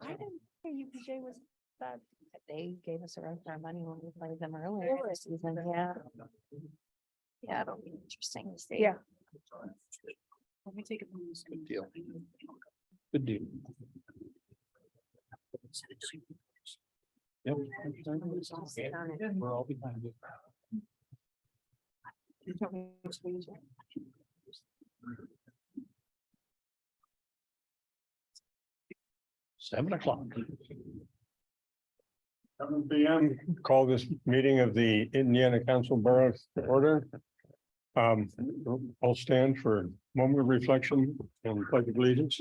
I didn't think UPJ was that. They gave us a run for our money when we played them earlier this season. Yeah. Yeah, it'll be interesting to see. Yeah. Let me take it. Good deal. Good deal. Yep. We're all behind it. 7 o'clock. 7 p.m. Call this meeting of the Indiana Council Borough to order. I'll stand for a moment of reflection and pledge of allegiance.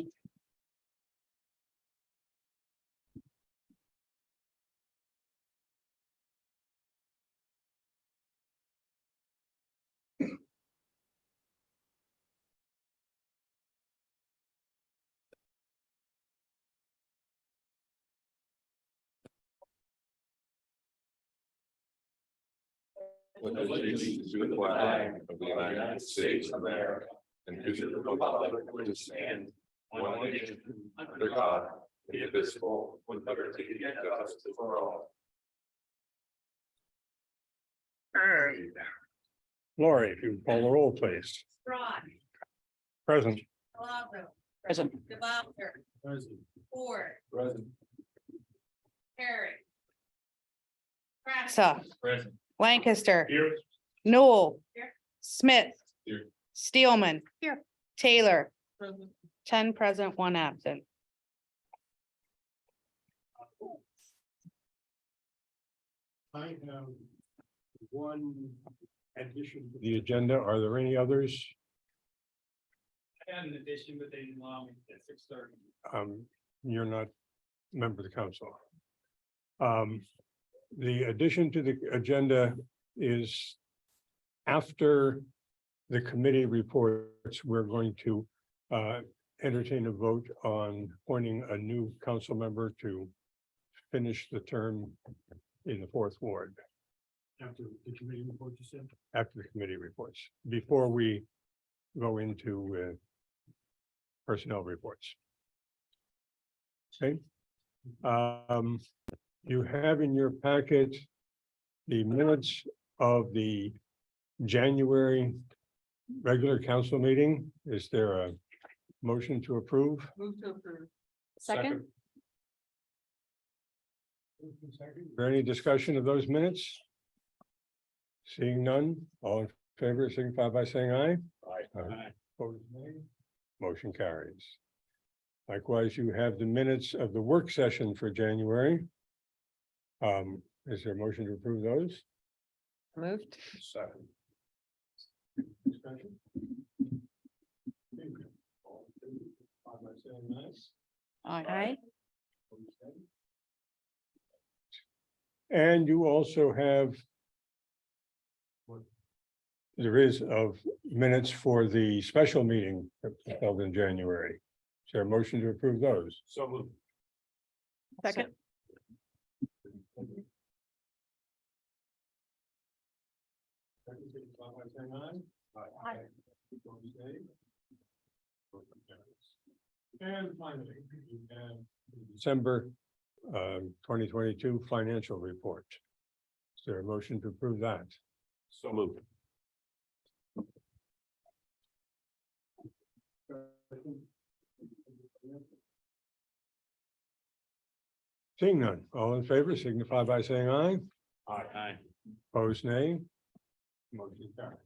With allegiance to the flag of the United States of America and to the republic which stands one nation under God, indivisible, with liberty and justice for all. Hey. Lori, if you would call the roll, please. Rod, Present. Calabro, Present. DeBoer, Ford, Harry. Sa, Present. Lancaster, Here. Newell, Here. Smith, Here. Steelman. Here. Taylor. 10 present, 1 absent. I have one addition to the agenda. Are there any others? I had an addition, but they didn't allow me at 6:30. You're not a member of the council. The addition to the agenda is after the committee reports, we're going to entertain a vote on appointing a new council member to finish the term in the 4th ward. After the committee reports, you said? After the committee reports, before we go into personnel reports. Okay. You have in your packet the minutes of the January regular council meeting. Is there a motion to approve? Move to approve. Second. Is there any discussion of those minutes? Seeing none, all in favor, signify by saying aye. Aye. Opposed, nay. Motion carries. Likewise, you have the minutes of the work session for January. Is there a motion to approve those? Moved. Second. Discussion? Aye. And you also have there is of minutes for the special meeting that was held in January. Is there a motion to approve those? So moved. Second. And finally, you have the December 2022 financial report. Is there a motion to approve that? So moved. Seeing none, all in favor signify by saying aye. Aye. Opposed, nay. Motion carried.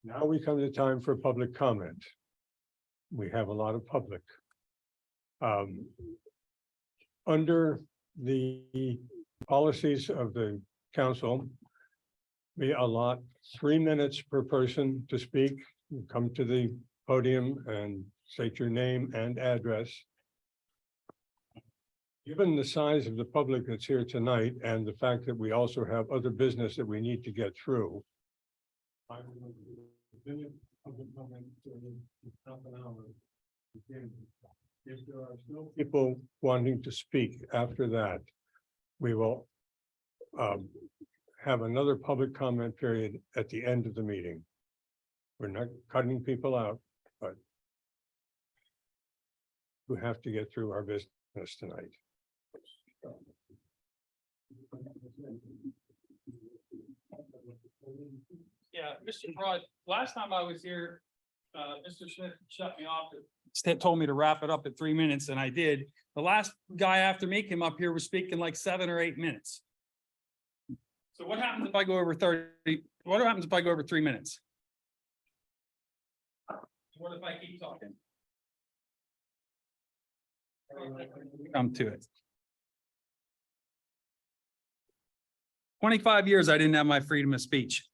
Now we come to time for public comment. We have a lot of public. Under the policies of the council, we allot 3 minutes per person to speak. You come to the podium and state your name and address. Given the size of the public that's here tonight and the fact that we also have other business that we need to get through, I will limit public comment to half an hour. If there are still people wanting to speak after that, we will have another public comment period at the end of the meeting. We're not cutting people out, but we have to get through our business. us tonight. Yeah, Mr. Broad, last time I was here, Mr. Smith shut me off. Told me to wrap it up at 3 minutes, and I did. The last guy after me came up here was speaking like 7 or 8 minutes. So what happens if I go over 30? What happens if I go over 3 minutes? What if I keep talking? Come to it. 25 years, I didn't have my freedom of speech.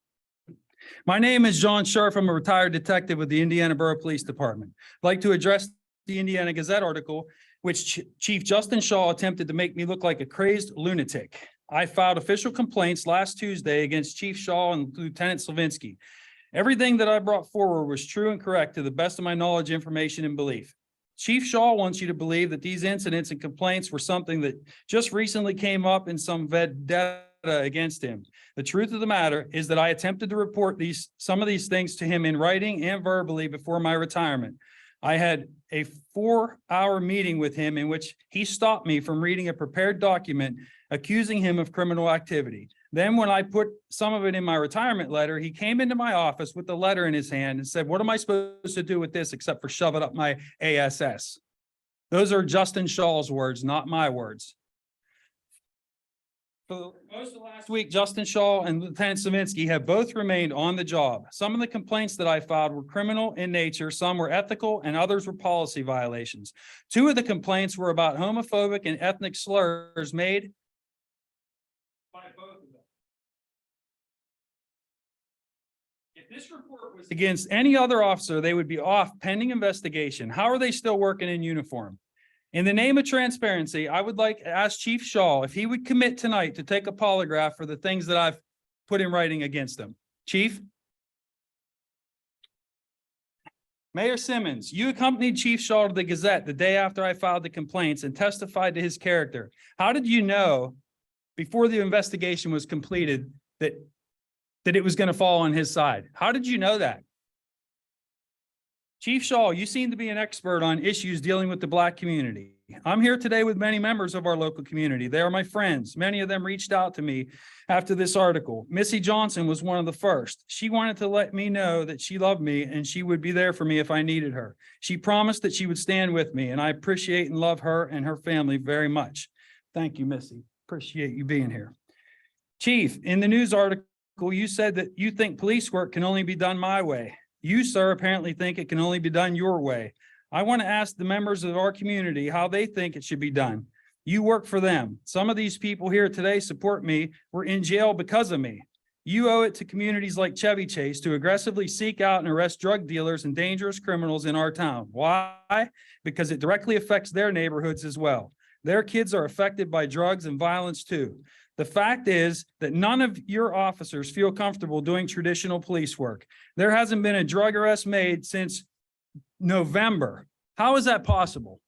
My name is John Sharf. I'm a retired detective with the Indiana Borough Police Department. I'd like to address the Indiana Gazette article, which Chief Justin Shaw attempted to make me look like a crazed lunatic. I filed official complaints last Tuesday against Chief Shaw and Lieutenant Slavinsky. Everything that I brought forward was true and correct to the best of my knowledge, information, and belief. Chief Shaw wants you to believe that these incidents and complaints were something that just recently came up in some vendetta against him. The truth of the matter is that I attempted to report some of these things to him in writing and verbally before my retirement. I had a 4-hour meeting with him in which he stopped me from reading a prepared document accusing him of criminal activity. Then when I put some of it in my retirement letter, he came into my office with the letter in his hand and said, "What am I supposed to do with this except for shove it up my ASS?" Those are Justin Shaw's words, not my words. For most of last week, Justin Shaw and Lieutenant Savinsky have both remained on the job. Some of the complaints that I filed were criminal in nature, some were ethical, and others were policy violations. 2 of the complaints were about homophobic and ethnic slurs made by both of them. If this report was against any other officer, they would be off pending investigation. How are they still working in uniform? In the name of transparency, I would like to ask Chief Shaw if he would commit tonight to take a polygraph for the things that I've put in writing against him. Chief? Mayor Simmons, you accompanied Chief Shaw to the Gazette the day after I filed the complaints and testified to his character. How did you know before the investigation was completed that it was going to fall on his side? How did you know that? Chief Shaw, you seem to be an expert on issues dealing with the Black community. I'm here today with many members of our local community. They are my friends. Many of them reached out to me after this article. Missy Johnson was one of the first. She wanted to let me know that she loved me and she would be there for me if I needed her. She promised that she would stand with me, and I appreciate and love her and her family very much. Thank you, Missy. Appreciate you being here. Chief, in the news article, you said that you think police work can only be done my way. You, sir, apparently think it can only be done your way. I want to ask the members of our community how they think it should be done. You work for them. Some of these people here today support me, were in jail because of me. You owe it to communities like Chevy Chase to aggressively seek out and arrest drug dealers and dangerous criminals in our town. Why? Because it directly affects their neighborhoods as well. Their kids are affected by drugs and violence too. The fact is that none of your officers feel comfortable doing traditional police work. There hasn't been a drug arrest made since November. How is that possible?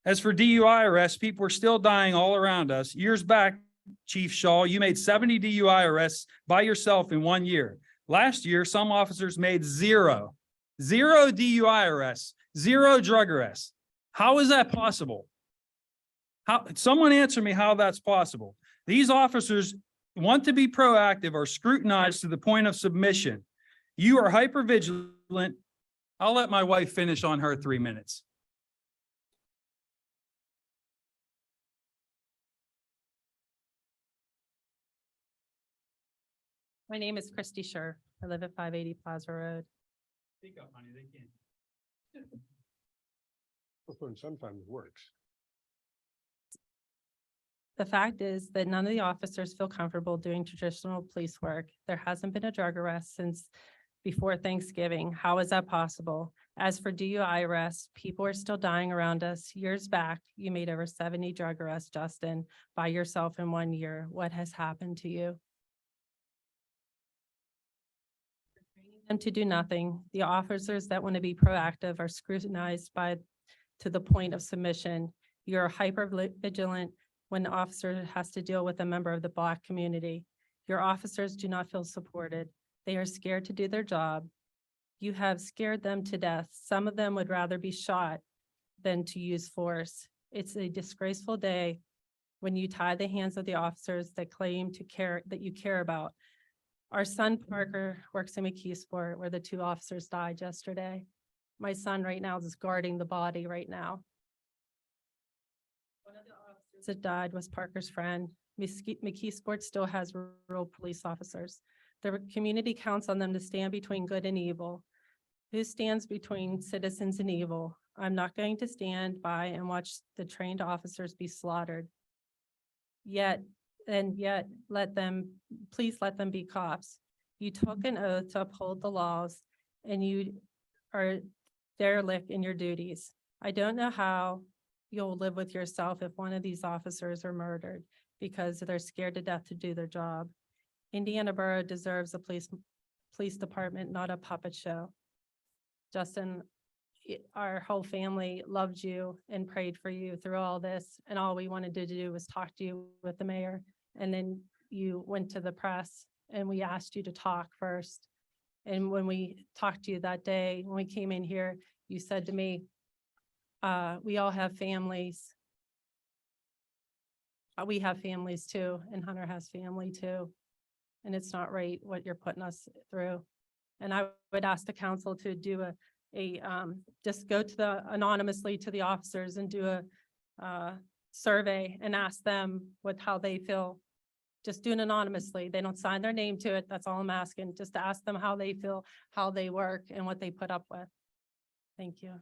As for DUI arrests, people are still dying all around us. Years back, Chief Shaw, you made 70 DUI arrests by yourself in 1 year. Last year, some officers made zero DUI arrests, 0 drug arrests. How is that possible? Someone answer me how that's possible. These officers want to be proactive or scrutinized to the point of submission. You are hypervigilant. I'll let my wife finish on her 3 minutes. My name is Christy Scher. I live at 580 Plaza Road. Speak up, honey, they can't. Phone sometimes works. The fact is that none of the officers feel comfortable doing traditional police work. There hasn't been a drug arrest since before Thanksgiving. How is that possible? As for DUI arrests, people are still dying around us. Years back, you made over 70 drug arrests, Justin, by yourself in 1 year. What has happened to you? Them to do nothing. The officers that want to be proactive are scrutinized to the point of submission. You're hyper vigilant when the officer has to deal with a member of the Black community. Your officers do not feel supported. They are scared to do their job. You have scared them to death. Some of them would rather be shot than to use force. It's a disgraceful day when you tie the hands of the officers that claim to care, that you care about. Our son Parker works in McKeesport where the 2 officers died yesterday. My son right now is guarding the body right now. One of the officers that died was Parker's friend. McKeesport still has rural police officers. The community counts on them to stand between good and evil. Who stands between citizens and evil? I'm not going to stand by and watch the trained officers be slaughtered. Yet please let them be cops. You took an oath to uphold the laws and you are derelict in your duties. I don't know how you'll live with yourself if one of these officers are murdered because they're scared to death to do their job. Indiana Borough deserves a police department, not a puppet show. Justin, our whole family loved you and prayed for you through all this. And all we wanted to do was talk to you with the mayor. And then you went to the press and we asked you to talk first. And when we talked to you that day, when we came in here, you said to me, we all have families. We have families too, and Hunter has family too. And it's not right what you're putting us through. And I would ask the council to do just go to anonymously to the officers and do a survey and ask them how they feel. Just do it anonymously. They don't sign their name to it. That's all I'm asking. Just to ask them how they feel, how they work and what they put up with. Thank you.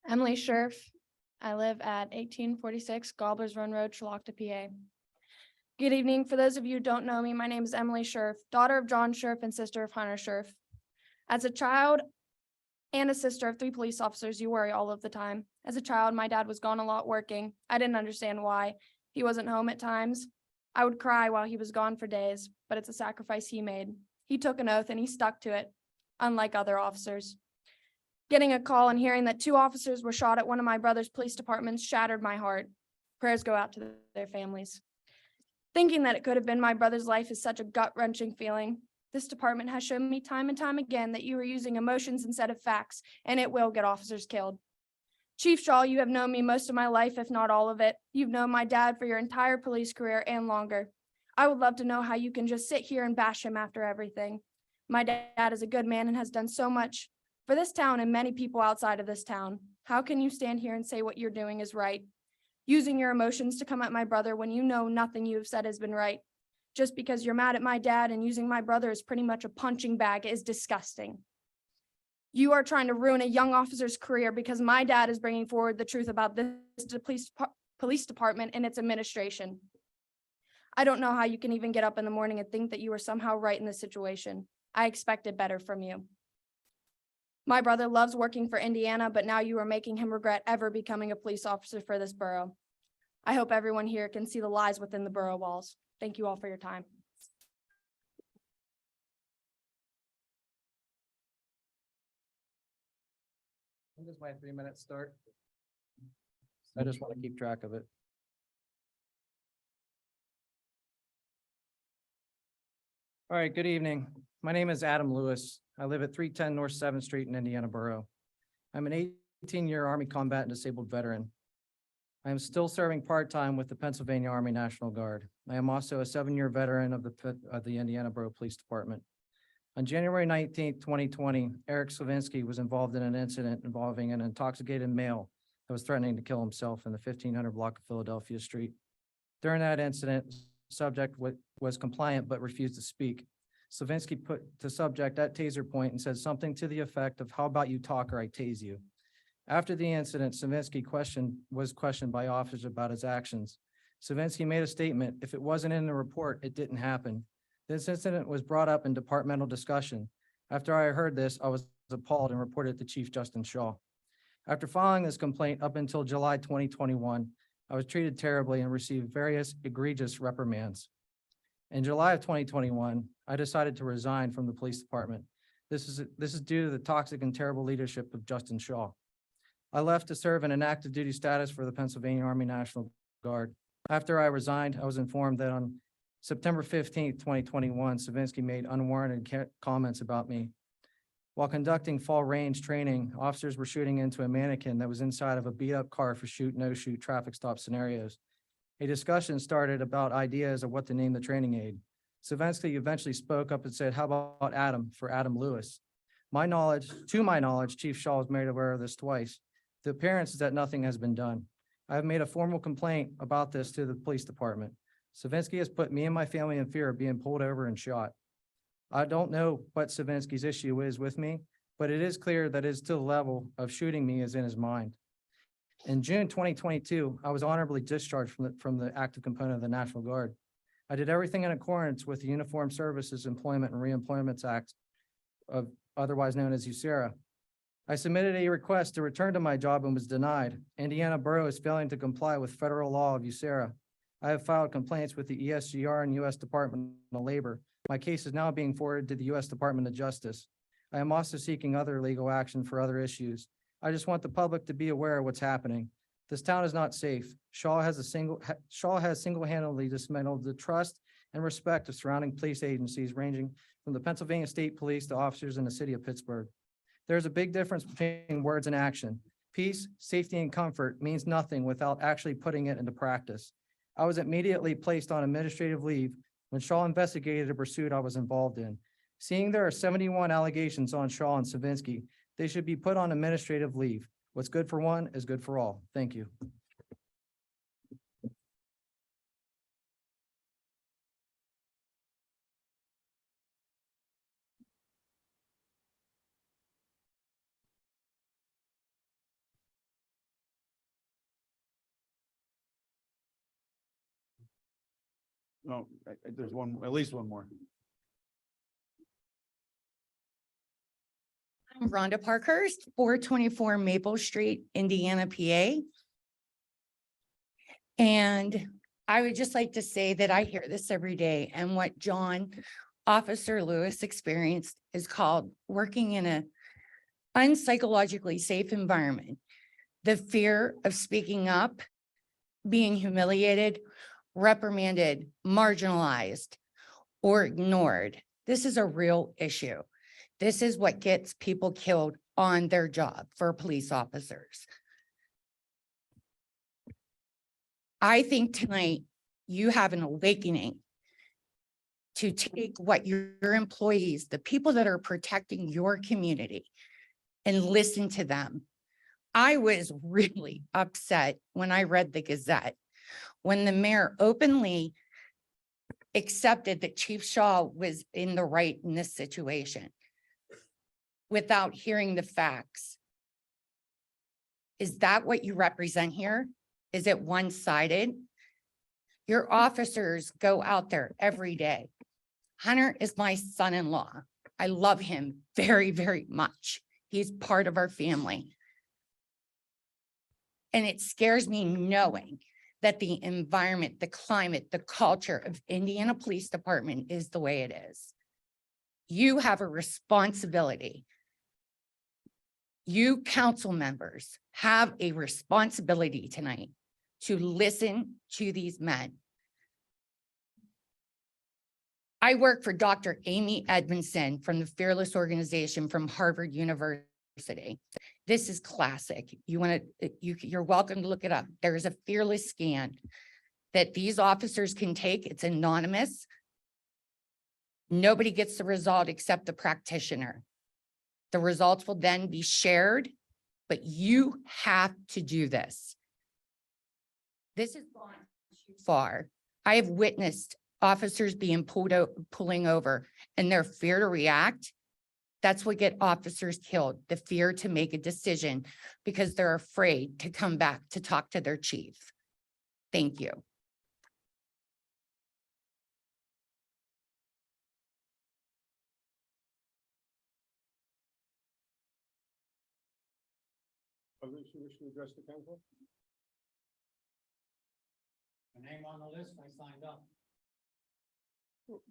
Emily Scherf. I live at 1846 Gobblers Run Road, Chilocta, PA. Good evening. For those of you who don't know me, my name is Emily Scherf, daughter of John Scherf and sister of Hunter Scherf. As a child and a sister of 3 police officers, you worry all of the time. As a child, my dad was gone a lot working. I didn't understand why. He wasn't home at times. I would cry while he was gone for days, but it's a sacrifice he made. He took an oath and he stuck to it, unlike other officers. Getting a call and hearing that 2 officers were shot at one of my brother's police departments shattered my heart. Prayers go out to their families. Thinking that it could have been my brother's life is such a gut-wrenching feeling. This department has shown me time and time again that you are using emotions instead of facts, and it will get officers killed. Chief Shaw, you have known me most of my life, if not all of it. You've known my dad for your entire police career and longer. I would love to know how you can just sit here and bash him after everything. My dad is a good man and has done so much for this town and many people outside of this town. How can you stand here and say what you're doing is right? Using your emotions to come at my brother when you know nothing you have said has been right. Just because you're mad at my dad and using my brother as pretty much a punching bag is disgusting. You are trying to ruin a young officer's career because my dad is bringing forward the truth about this police department and its administration. I don't know how you can even get up in the morning and think that you are somehow right in this situation. I expected better from you. My brother loves working for Indiana, but now you are making him regret ever becoming a police officer for this borough. I hope everyone here can see the lies within the borough walls. Thank you all for your time. When does my 3 minutes start? I just want to keep track of it. All right, good evening. My name is Adam Lewis. I live at 310 North 7th Street in Indiana Borough. I'm an 18-year Army combat and disabled veteran. I am still serving part-time with the Pennsylvania Army National Guard. I am also a 7-year veteran of the Indiana Borough Police Department. On January 19th, 2020, Eric Slavinsky was involved in an incident involving an intoxicated male that was threatening to kill himself in the 1500 block of Philadelphia Street. During that incident, the subject was compliant but refused to speak. Slavinsky put the subject at taser point and said something to the effect of, "How about you talk or I tase you?" After the incident, Slavinsky was questioned by officers about his actions. Slavinsky made a statement, "If it wasn't in the report, it didn't happen." This incident was brought up in departmental discussion. After I heard this, I was appalled and reported it to Chief Justin Shaw. After filing this complaint up until July 2021, I was treated terribly and received various egregious reprimands. In July of 2021, I decided to resign from the police department. This is due to the toxic and terrible leadership of Justin Shaw. I left to serve in an active duty status for the Pennsylvania Army National Guard. After I resigned, I was informed that on September 15th, 2021, Savinsky made unwarranted comments about me. While conducting fall range training, officers were shooting into a mannequin that was inside of a beat-up car for shoot, no-shoot traffic stop scenarios. A discussion started about ideas of what to name the training aid. Savinsky eventually spoke up and said, "How about Adam for Adam Lewis?" To my knowledge, Chief Shaw was made aware of this twice. The appearance is that nothing has been done. I have made a formal complaint about this to the police department. Savinsky has put me and my family in fear of being pulled over and shot. I don't know what Savinsky's issue is with me, but it is clear that it is to the level of shooting me is in his mind. In June 2022, I was honorably discharged from the active component of the National Guard. I did everything in accordance with the Uniformed Services Employment and Reemployment Act, otherwise known as USERA. I submitted a request to return to my job and was denied. Indiana Borough is failing to comply with federal law of USERA. I have filed complaints with the ESGR and U.S. Department of Labor. My case is now being forwarded to the U.S. Department of Justice. I am also seeking other legal action for other issues. I just want the public to be aware of what's happening. This town is not safe. Shaw has single-handedly dismantled the trust and respect of surrounding police agencies ranging from the Pennsylvania State Police to officers in the city of Pittsburgh. There's a big difference between words and action. Peace, safety, and comfort means nothing without actually putting it into practice. I was immediately placed on administrative leave when Shaw investigated a pursuit I was involved in. Seeing there are 71 allegations on Shaw and Savinsky, they should be put on administrative leave. What's good for one is good for all. Thank you. No, there's one, at least one more. I'm Rhonda Parkhurst, 424 Maple Street, Indiana, PA. And I would just like to say that I hear this every day, and what Officer Lewis experienced is called working in an unpsychologically safe environment. The fear of speaking up, being humiliated, reprimanded, marginalized, or ignored. This is a real issue. This is what gets people killed on their job for police officers. I think tonight you have an awakening to take what your employees, the people that are protecting your community, and listen to them. I was really upset when I read the Gazette, when the mayor openly accepted that Chief Shaw was in the right in this situation without hearing the facts. Is that what you represent here? Is it one-sided? Your officers go out there every day. Hunter is my son-in-law. I love him very, very much. He's part of our family. And it scares me knowing that the environment, the climate, the culture of Indiana Police Department is the way it is. You have a responsibility. You council members have a responsibility tonight to listen to these men. I work for Dr. Amy Edmondson from the Fearless Organization from Harvard University. This is classic. You're welcome to look it up. There is a Fearless scan that these officers can take. It's anonymous. Nobody gets the result except the practitioner. The results will then be shared, but you have to do this. This has gone too far. I have witnessed officers being pulling over, and their fear to react. That's what get officers killed, the fear to make a decision because they're afraid to come back to talk to their chief. Thank you. Others who wish to address the council? My name on the list, I signed up.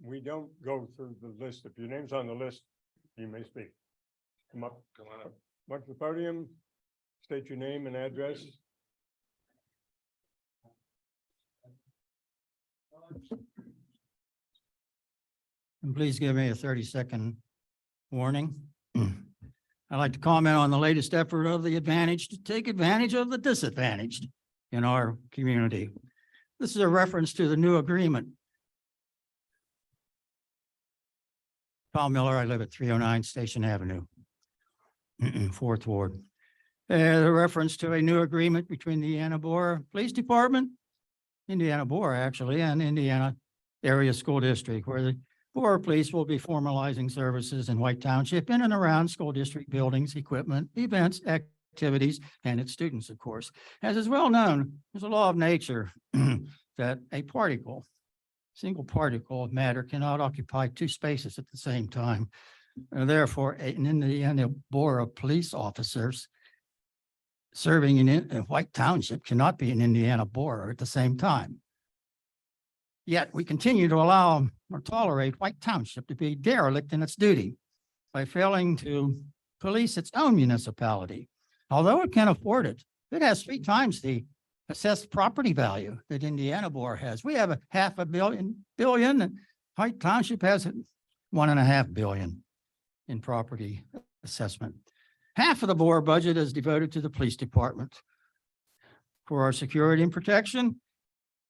We don't go through the list. If your name's on the list, you may speak. Come up, Come on up. mark the podium, state your name and address. And please give me a 30-second warning. I'd like to comment on the latest effort of the advantage to take advantage of the disadvantaged in our community. This is a reference to the new agreement. Paul Miller, I live at 309 Station Avenue, Fourth Ward. A reference to a new agreement between the Indiana Borough Police Department, Indiana Borough actually, and Indiana Area School District, where the Borough Police will be formalizing services in White Township in and around school district buildings, equipment, events, activities, and its students, of course. As is well known, there's a law of nature that a single particle of matter cannot occupy two spaces at the same time. Therefore, an Indiana Borough police officers serving in White Township cannot be an Indiana Borough at the same time. Yet we continue to allow or tolerate White Township to be derelict in its duty by failing to police its own municipality. Although it can afford it, it has 3 times the assessed property value that Indiana Borough has. We have a $500 million, and White Township has $1.5 billion in property assessment. Half of the Borough budget is devoted to the police department for our security and protection.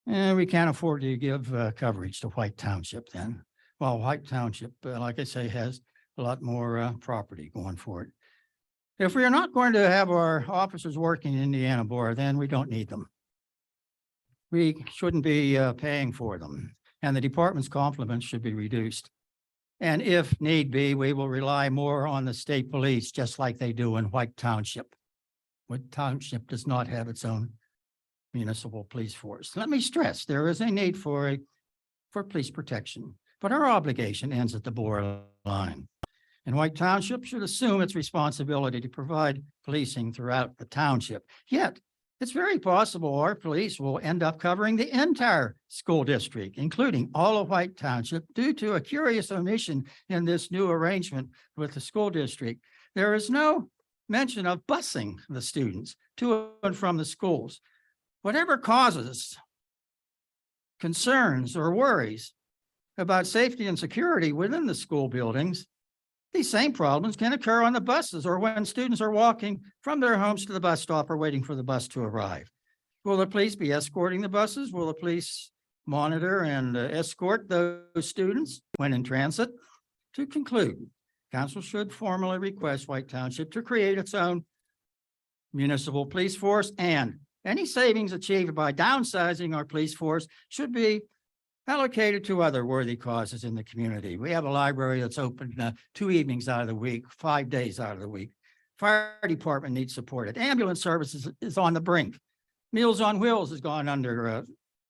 And we can't afford to give coverage to White Township then. While White Township, like I say, has a lot more property going for it. If we are not going to have our officers working in Indiana Borough, then we don't need them. We shouldn't be paying for them, and the department's complements should be reduced. And if need be, we will rely more on the state police, just like they do in White Township. White Township does not have its own municipal police force. Let me stress, there is a need for police protection, but our obligation ends at the border line. And White Township should assume its responsibility to provide policing throughout the township. Yet, it's very possible our police will end up covering the entire school district, including all of White Township, due to a curious omission in this new arrangement with the school district. There is no mention of busing the students to and from the schools. Whatever causes concerns or worries about safety and security within the school buildings, these same problems can occur on the buses or when students are walking from their homes to the bus stop or waiting for the bus to arrive. Will the police be escorting the buses? Will the police monitor and escort those students when in transit? To conclude, council should formally request White Township to create its own municipal police force, and any savings achieved by downsizing our police force should be allocated to other worthy causes in the community. We have a library that's open 2 evenings out of the week, 5 days out of the week. Fire department needs supported. Ambulance services is on the brink. Meals on Wheels has gone under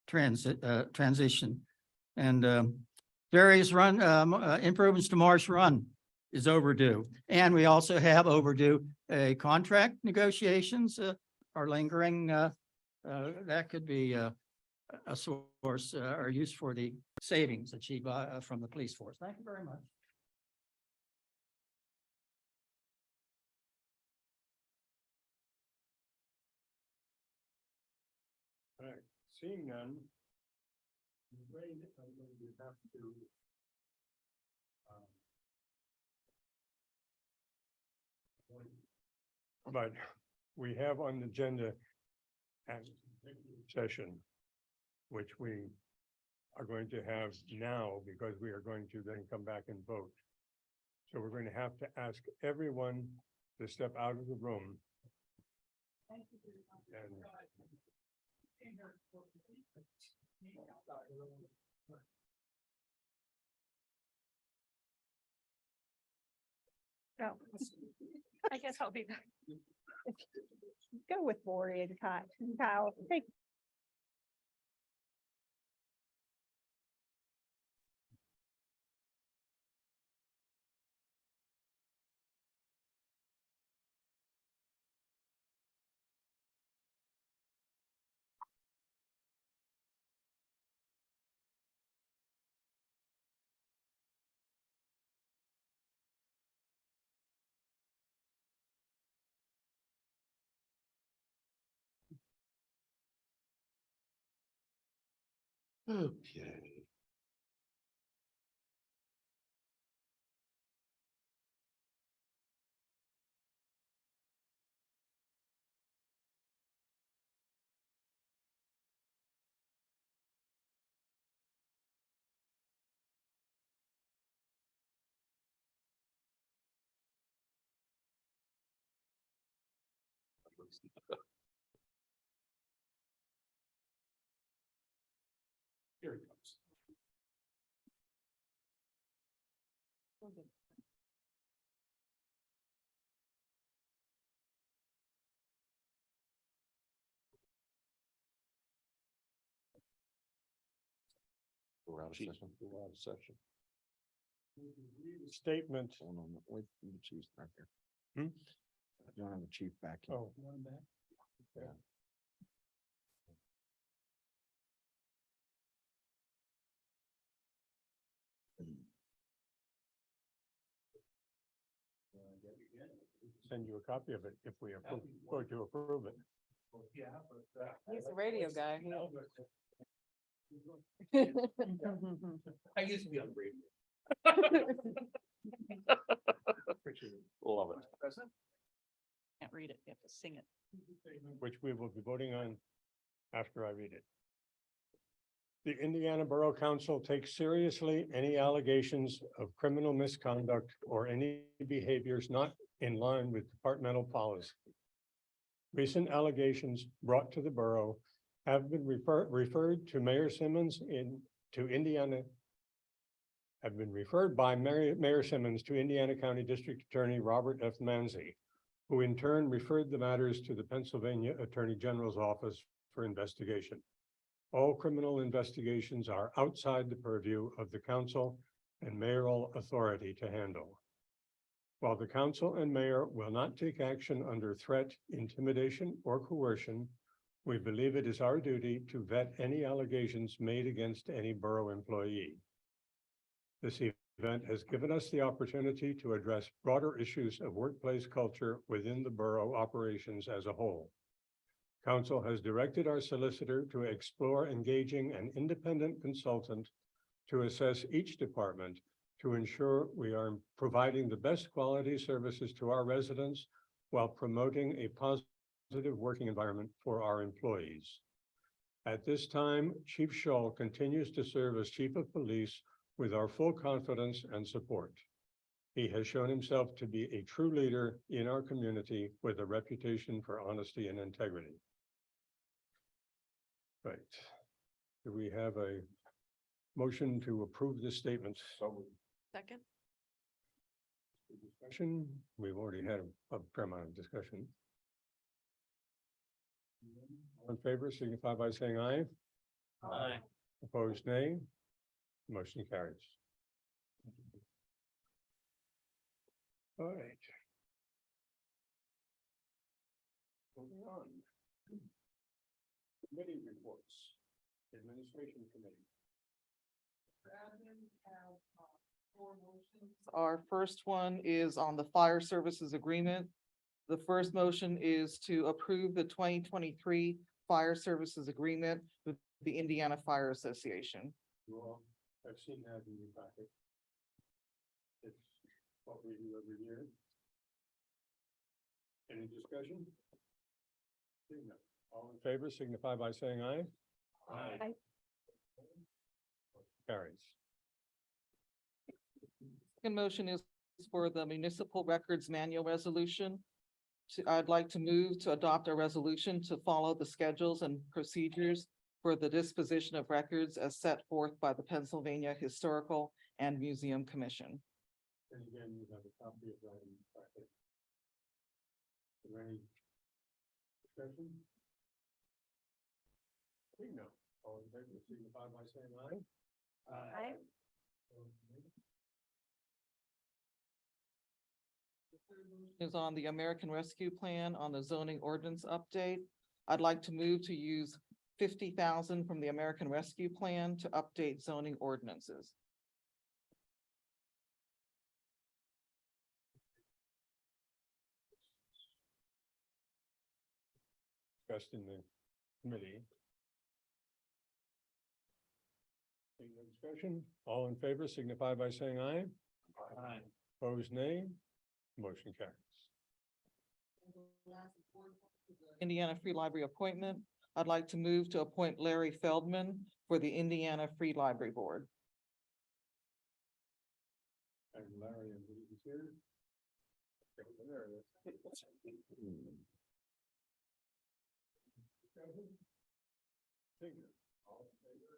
transition. And various improvements to Marsh Run is overdue. And we also have overdue contract negotiations are lingering. That could be a source or use for the savings achieved from the police force. Thank you very much. All right, seeing none. I'm afraid I'm going to have to but we have on the agenda an executive session, which we are going to have now because we are going to then come back and vote. So we're going to have to ask everyone to step out of the room. And No, I guess I'll be back. Go with Lori and Kyle. Take Okay. Here it comes. We're out of session. We're out of session. Statement. Hold on, wait, the chief's back here. Hmm? You don't have the chief back here. Oh. Yeah. Send you a copy of it if we go to approve it. He's a radio guy. I used to be on radio. Love it. Can't read it, you have to sing it. Which we will be voting on after I read it. The Indiana Borough Council takes seriously any allegations of criminal misconduct or any behaviors not in line with departmental policy. Recent allegations brought to the borough have been referred to Mayor Simmons have been referred by Mayor Simmons to Indiana County District Attorney Robert F. Manzi, who in turn referred the matters to the Pennsylvania Attorney General's office for investigation. All criminal investigations are outside the purview of the council and mayoral authority to handle. While the council and mayor will not take action under threat, intimidation, or coercion, we believe it is our duty to vet any allegations made against any borough employee. This event has given us the opportunity to address broader issues of workplace culture within the borough operations as a whole. Council has directed our solicitor to explore engaging an independent consultant to assess each department to ensure we are providing the best quality services to our residents while promoting a positive working environment for our employees. At this time, Chief Shull continues to serve as Chief of Police with our full confidence and support. He has shown himself to be a true leader in our community with a reputation for honesty and integrity. Right. Do we have a motion to approve this statement? Second? Discussion, we've already had a fair amount of discussion. All in favor, signify by saying aye. Aye. Opposed, nay. Motion carries. All right. Moving on. Committee reports. Administration Committee. Our first one is on the fire services agreement. The first motion is to approve the 2023 fire services agreement with the Indiana Fire Association. Well, I've seen that in your packet. It's what we do every year. Any discussion? Seeing none. All in favor, signify by saying aye. Aye. Carries. Second motion is for the municipal records manual resolution. I'd like to move to adopt a resolution to follow the schedules and procedures for the disposition of records as set forth by the Pennsylvania Historical and Museum Commission. And again, you have a copy of that in your packet. Is there any discussion? Seeing none. All in favor, signify by saying aye. Aye. Is on the American Rescue Plan on the zoning ordinance update. I'd like to move to use 50,000 from the American Rescue Plan to update zoning ordinances. Discussed in the committee. Any other discussion? All in favor, signify by saying aye. Aye. Opposed, nay. Motion carries. Indiana Free Library appointment. I'd like to move to appoint Larry Feldman for the Indiana Free Library Board. And Larry, I believe is here.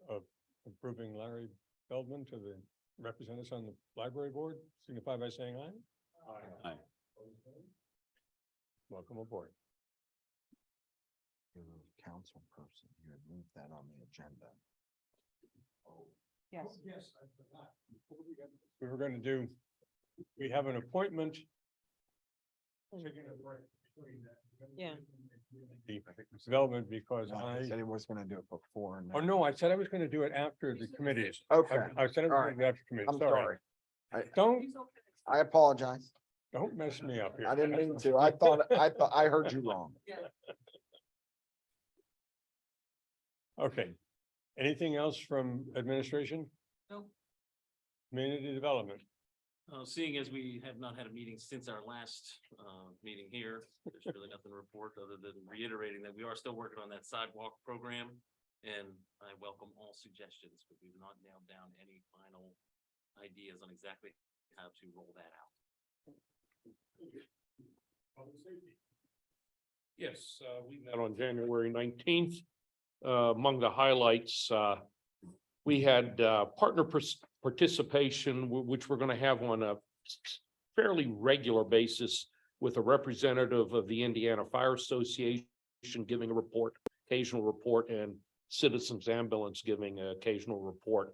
Of approving Larry Feldman to the represent us on the library board, signify by saying aye. Aye. Welcome aboard. Council person, you had moved that on the agenda. Yes. We were going to do, we have an appointment. Yeah. The development because No, I, he said he was gonna do it before. and oh, no, I said I was going to do it after the committees. Okay, I said I was all going to do it after committee. I'm sorry. Don't, I apologize. don't mess me up here. I didn't mean to. I heard you wrong. Okay. Anything else from administration? No. Community development. Seeing as we have not had a meeting since our last meeting here, there's really nothing to report other than reiterating that we are still working on that sidewalk program. And I welcome all suggestions, but we've not nailed down any final ideas on exactly how to roll that out. Yes, we met on January 19th. Among the highlights, we had partner participation, which we're going to have on a fairly regular basis with a representative of the Indiana Fire Association giving a report, occasional report, and Citizens Ambulance giving an occasional report.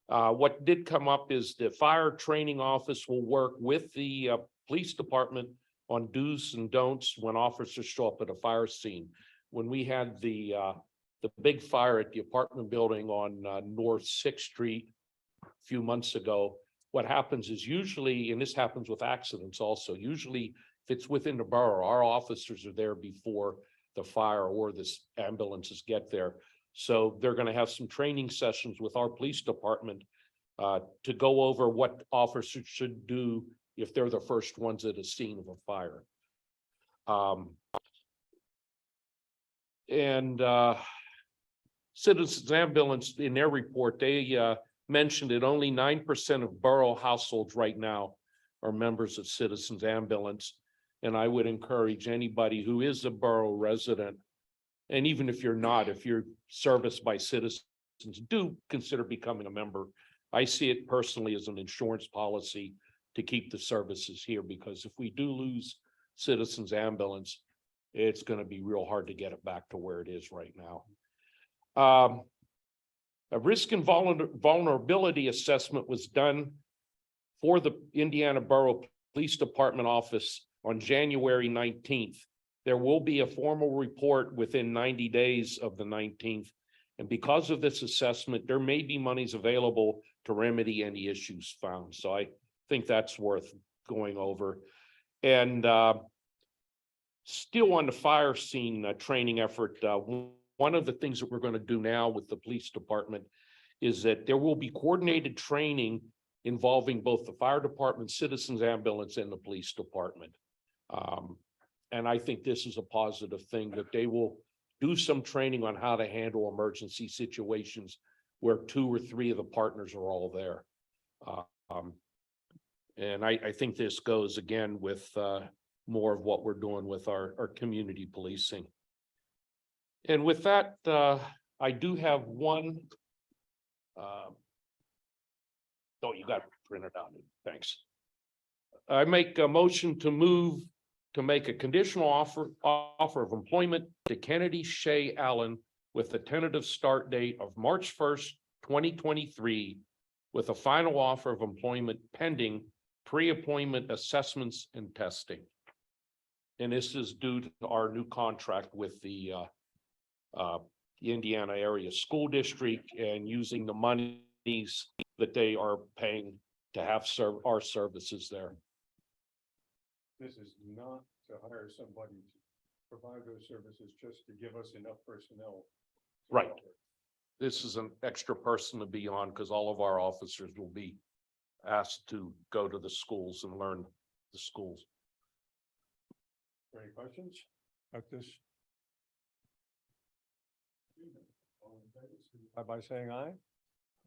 What did come up is the fire training office will work with the police department on do's and don'ts when officers show up at a fire scene. When we had the big fire at the apartment building on North Sixth Street a few months ago, what happens is usually, and this happens with accidents also, usually if it's within the borough, our officers are there before the fire or the ambulances get there. So they're going to have some training sessions with our police department to go over what officers should do if they're the first ones at a scene of a fire. Citizens Ambulance, in their report, they mentioned that only 9% of borough households right now are members of Citizens Ambulance. And I would encourage anybody who is a borough resident, and even if you're not, if you're serviced by citizens, do consider becoming a member. I see it personally as an insurance policy to keep the services here, because if we do lose Citizens Ambulance, it's going to be real hard to get it back to where it is right now. A risk and vulnerability assessment was done for the Indiana Borough Police Department office on January 19th. There will be a formal report within 90 days of the 19th. And because of this assessment, there may be monies available to remedy any issues found. So I think that's worth going over. And still on the fire scene training effort, one of the things that we're going to do now with the police department is that there will be coordinated training involving both the fire department, Citizens Ambulance, and the police department. And I think this is a positive thing, that they will do some training on how to handle emergency situations where 2 or 3 of the partners are all there. And I think this goes again with more of what we're doing with our community policing. And with that, I do have one. Oh, you got it printed out. Thanks. I make a motion to move to make a conditional offer of employment to Kennedy Shea Allen with a tentative start date of March 1st, 2023, with a final offer of employment pending pre-appointment assessments and testing. And this is due to our new contract with the Indiana Area School District and using the monies that they are paying to have our services there. This is not to hire somebody to provide those services, just to give us enough personnel. Right. This is an extra person to be on because all of our officers will be asked to go to the schools and learn the schools. Any questions about this? By saying aye?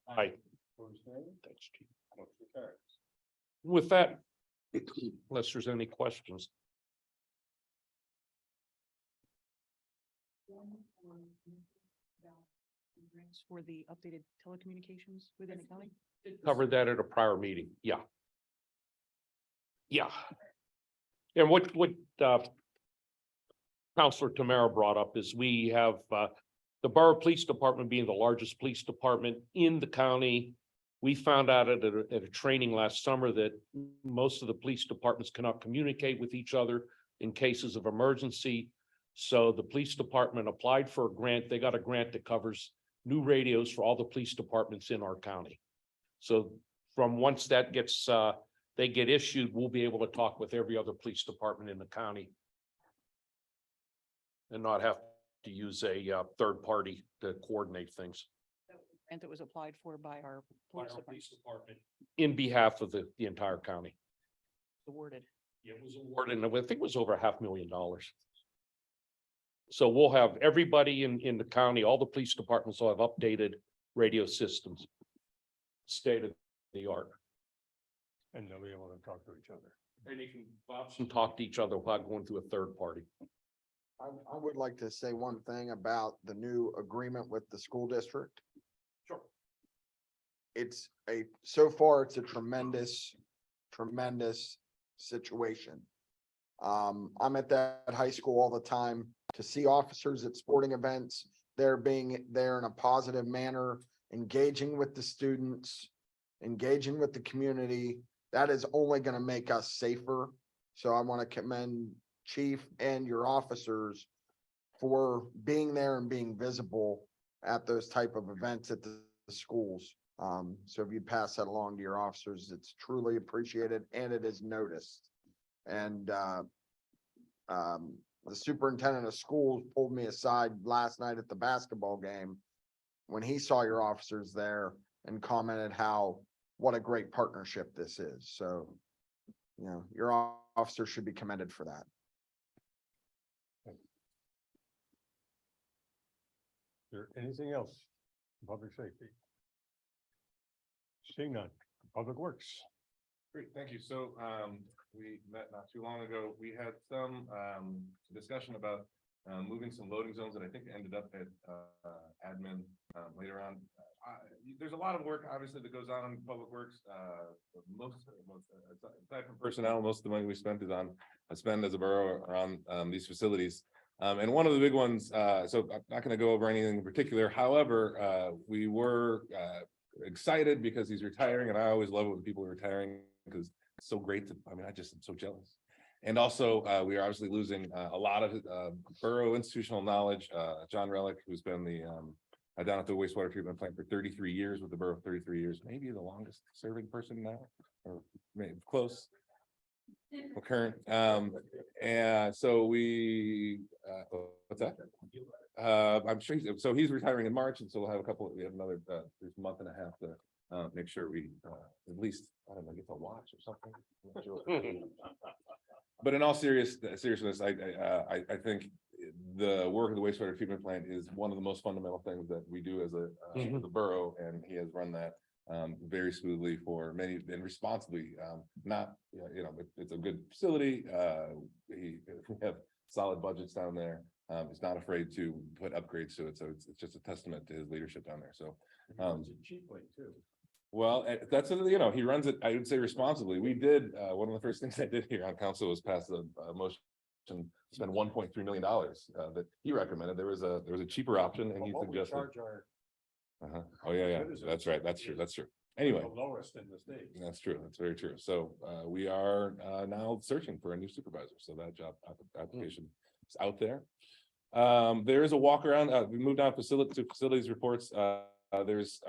Aye. Opposed, nay? Thanks, Chief. Motion carries. With that, unless there's any questions. costs for the updated telecommunications within the county? Covered that at a prior meeting, yeah. Yeah. And what, Counselor Tamara brought up is we have, the Borough Police Department being the largest police department in the county. We found out at a training last summer that most of the police departments cannot communicate with each other in cases of emergency. So the police department applied for a grant. They got a grant that covers new radios for all the police departments in our county. So from once that gets, they get issued, we'll be able to talk with every other police department in the county. And not have to use a third party to coordinate things. And that was applied for by our police department, In behalf of the entire county. awarded. It was awarded, and I think it was over $500,000. So we'll have everybody in the county, all the police departments will have updated radio systems. State of the art. And they'll be able to talk to each other. And you can bounce and talk to each other without going through a third party. I would like to say one thing about the new agreement with the school district. Sure. So far, it's a tremendous situation. I'm at that high school all the time to see officers at sporting events. They're being there in a positive manner, engaging with the students, engaging with the community. That is only going to make us safer. So I want to commend Chief and your officers for being there and being visible at those type of events at the schools. So if you pass that along to your officers, it's truly appreciated and it is noticed. And the superintendent of schools pulled me aside last night at the basketball game when he saw your officers there and commented what a great partnership this is. So, your officers should be commended for that. Is there anything else? Public safety? Seeing none. Public Works. Great, thank you. So, we met not too long ago. We had some, discussion about, moving some loading zones that I think ended up at, admin, later on. There's a lot of work, obviously, that goes on in Public Works. Aside from personnel, most of the money we spent is on, spend as a borough around, these facilities. And one of the big ones, so I'm not gonna go over anything in particular. However, we were, excited because he's retiring, and I always love it when people are retiring because it's so great to, I just am so jealous. And also, we are obviously losing a lot of borough institutional knowledge. John Relic, who's been the down at the wastewater treatment plant for 33 years with the borough, 33 years, maybe the longest serving person now, or maybe close. Current. And so we, what's that? I'm sure, so he's retiring in March, and so we'll have we have another, there's a month and a half to make sure we at least, I don't know, get to watch or something. I'm not sure. But in all seriousness, I think the work of the wastewater treatment plant is one of the most fundamental things that we do as the borough, and he has run that very smoothly for many and responsibly. Not, it's a good facility. We have solid budgets down there. He's not afraid to put upgrades to it. So it's just a testament to his leadership down there. So, Cheaply too. well, that's, he runs it, I would say responsibly. We did, one of the first things I did here on council was pass a motion to spend $1.3 million that he recommended. There was a cheaper option, and he suggested. Oh, yeah, that's right. That's true. Anyway. The lowest in the state. That's true. That's very true. So we are now searching for a new supervisor. So that job application is out there. There is a walk around. We moved on to facilities reports. There's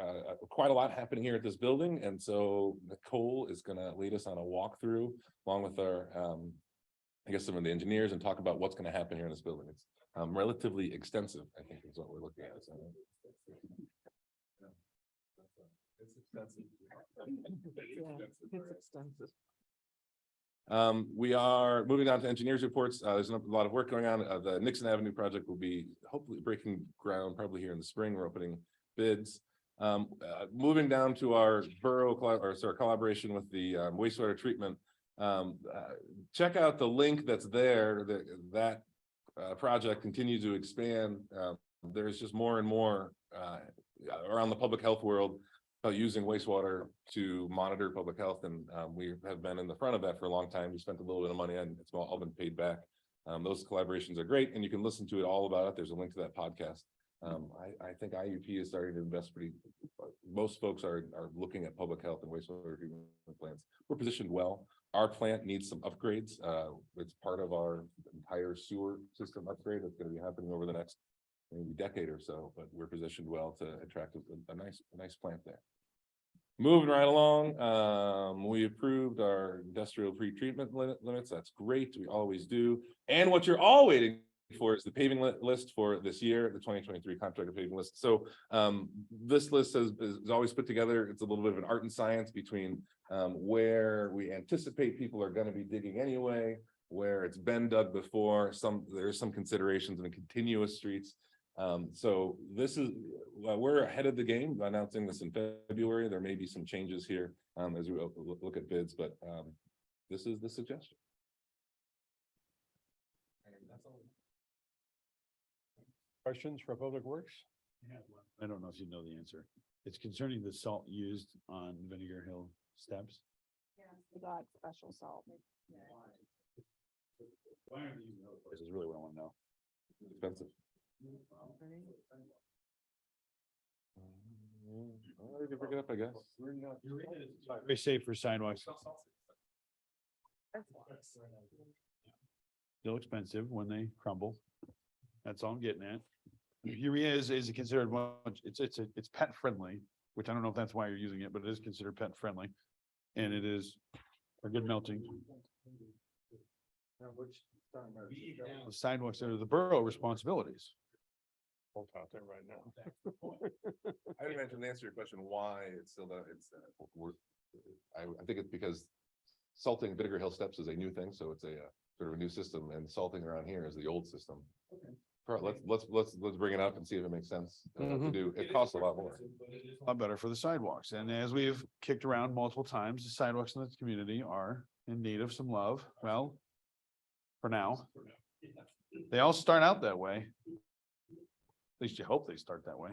quite a lot happening here at this building. And so Nicole is going to lead us on a walkthrough along with our, I guess, some of the engineers, and talk about what's going to happen here in this building. It's relatively extensive, I think, is what we're looking at. So. It's extensive. It's extensive. We are moving on to engineers reports. There's a lot of work going on. The Nixon Avenue project will be hopefully breaking ground probably here in the spring. We're opening bids. Moving down to our borough collaboration with the wastewater treatment. Check out the link that's there. That project continues to expand. There's just more and more around the public health world, using wastewater to monitor public health, and we have been in the front of that for a long time. We spent a little bit of money and it's all been paid back. Those collaborations are great, and you can listen to it all about it. There's a link to that podcast. I think IUP is starting to invest most folks are looking at public health and wastewater treatment plants. We're positioned well. Our plant needs some upgrades. It's part of our entire sewer system upgrade that's going to be happening over the next maybe decade or so, but we're positioned well to attract a nice plant there. Moving right along, we approved our industrial pretreatment limits. That's great. We always do. And what you're all waiting for is the paving list for this year, the 2023 contractor paving list. So this list is always put together. It's a little bit of an art and science between where we anticipate people are going to be digging anyway, where it's been dug before. There's some considerations in continuous streets. So this is, we're ahead of the game by announcing this in February. There may be some changes here as we look at bids, but this is the suggestion. Questions for Public Works? I don't know if you know the answer. It's concerning the salt used on Vinegar Hill steps. We got special salt. This is really what I want to know. Expensive. You can bring it up, I guess. Very safe for sidewalks. Still expensive when they crumble. That's all I'm getting at. Urea is considered one, it's pet friendly, which I don't know if that's why you're using it, but it is considered pet friendly. And it is a good melting. The sidewalks are the borough responsibilities. Out there right now. I didn't mention to answer your question, why it's still, I think it's because salting Vinegar Hill steps is a new thing, so it's a sort of a new system, and salting around here is the old system. Let's bring it up and see if it makes sense to do. It costs a lot more. A lot better for the sidewalks. And as we've kicked around multiple times, the sidewalks in this community are in need of some love. Well, for now, they all start out that way. At least you hope they start that way.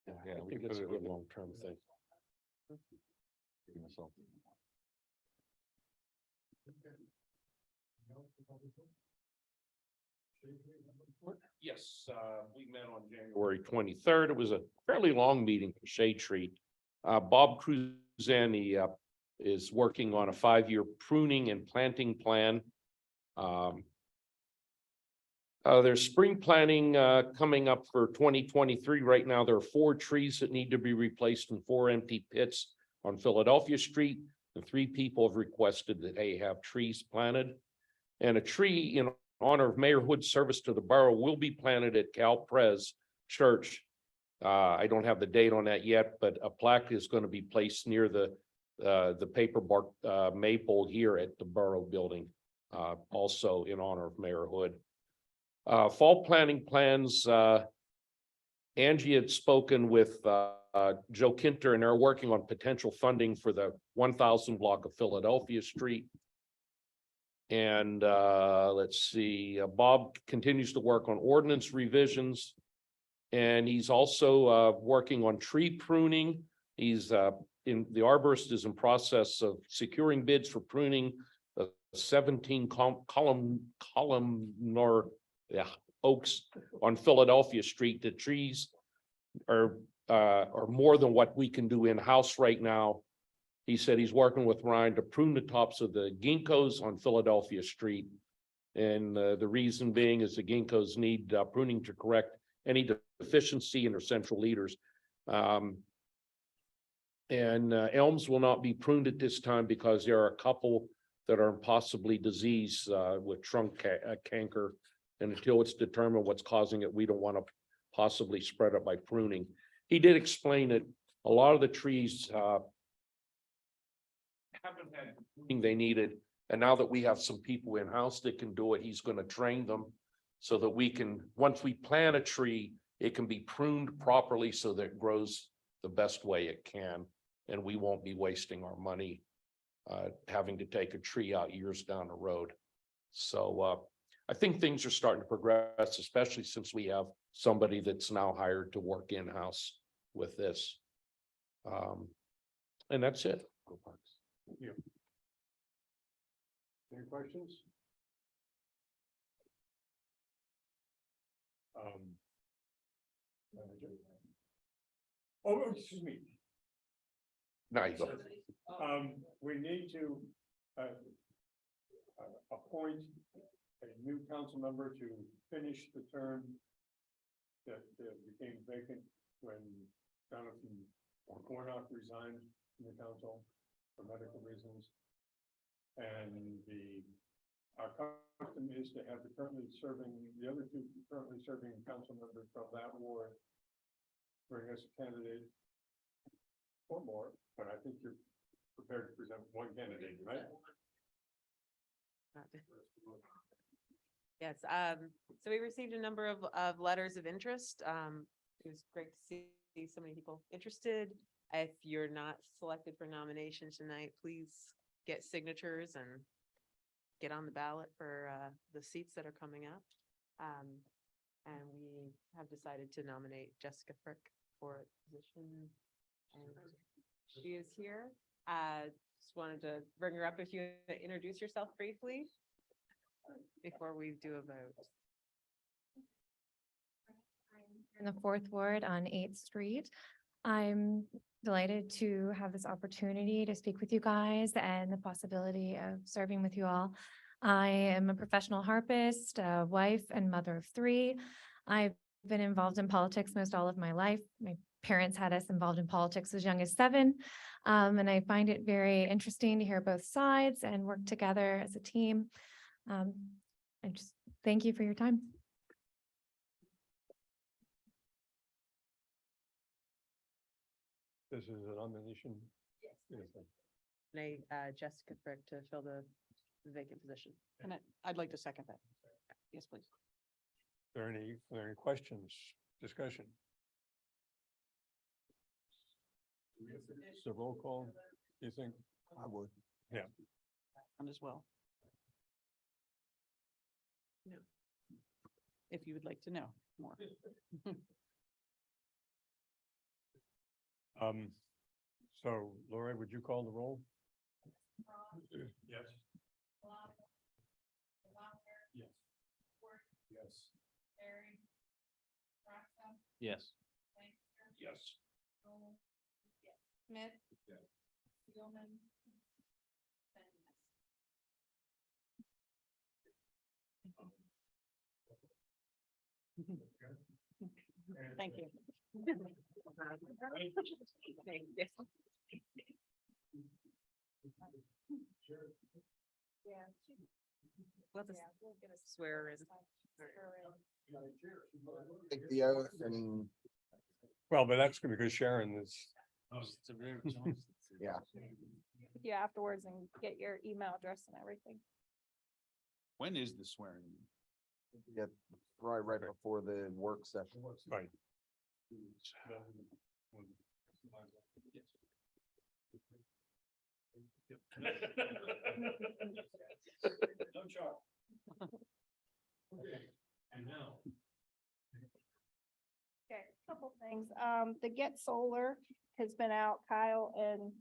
Yeah, we can put it with a long-term thing. Yes, we met on January 23rd. It was a fairly long meeting for Shade Tree. Bob Cruzani is working on a 5-year pruning and planting plan. There's spring planting coming up for 2023. Right now, there are 4 trees that need to be replaced and 4 empty pits on Philadelphia Street. And 3 people have requested that they have trees planted. And a tree in honor of Mayor Hood's service to the borough will be planted at Cal Pres Church. I don't have the date on that yet, but a plaque is going to be placed near the paper bark maple here at the borough building, also in honor of Mayor Hood. Fall planning plans, Angie had spoken with Joe Kinter, and they're working on potential funding for the 1000 block of Philadelphia Street. And let's see, Bob continues to work on ordinance revisions. And he's also working on tree pruning. He's the arborist is in process of securing bids for pruning the 17 columnar oaks on Philadelphia Street. The trees are more than what we can do in-house right now. He said he's working with Ryan to prune the tops of the ginkgos on Philadelphia Street. And the reason being is the ginkgos need pruning to correct any deficiency in their central leaders. Elms will not be pruned at this time because there are a couple that are possibly diseased with trunk canker. And until it's determined what's causing it, we don't want to possibly spread it by pruning. He did explain that a lot of the trees haven't had the pruning they needed. And now that we have some people in-house that can do it, he's going to train them so that we can, once we plant a tree, it can be pruned properly so that it grows the best way it can. And we won't be wasting our money having to take a tree out years down the road. So I think things are starting to progress, especially since we have somebody that's now hired to work in-house with this. And that's it. Any questions? Oh, excuse me. Now you go. We need to appoint a new council member to finish the term that became vacant when Jonathan Warnock resigned from the council for medical reasons. And our custom is to have the other two currently serving council members from that ward bring us a candidate or more, but I think you're prepared to present one candidate, right? Yes, so we received a number of letters of interest. It was great to see so many people interested. If you're not selected for nomination tonight, please get signatures and get on the ballot for the seats that are coming up. And we have decided to nominate Jessica Frick for a position. And she is here. Just wanted to bring her up if you introduce yourself briefly before we do a vote. In the 4th Ward on 8th Street. I'm delighted to have this opportunity to speak with you guys and the possibility of serving with you all. I am a professional harpist, a wife and mother of 3. I've been involved in politics most all of my life. My parents had us involved in politics as young as 7. And I find it very interesting to hear both sides and work together as a team. I just thank you for your time. This is a nomination. Yes. Jessica Frick to fill the vacant position. And I'd like to second that. Yes, please. Are there any questions, discussion? So roll call, you think? I would. Yeah. And as well. No. If you would like to know more. So Lori, would you call the roll? Yes. Yes. Yes. Yes. Yes. Smith. Yes. Spielman. Thank you. Let's swear her in. Take the oath and, Well, but that's because Sharon is. yeah. You afterwards and get your email address and everything. When is the swearing? Yeah, right before the work session. Right. And now. Okay, a couple things. The Get Solar has been out, Kyle and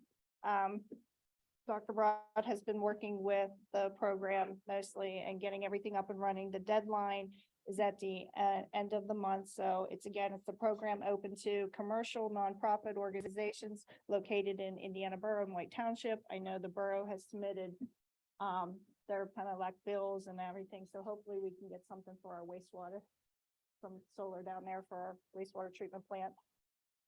Dr. Broad has been working with the program mostly and getting everything up and running. The deadline is at the end of the month. So it's the program open to commercial nonprofit organizations located in Indiana Borough and White Township. I know the borough has submitted their kind of like bills and everything. So hopefully we can get something for our wastewater from solar down there for our wastewater treatment plant.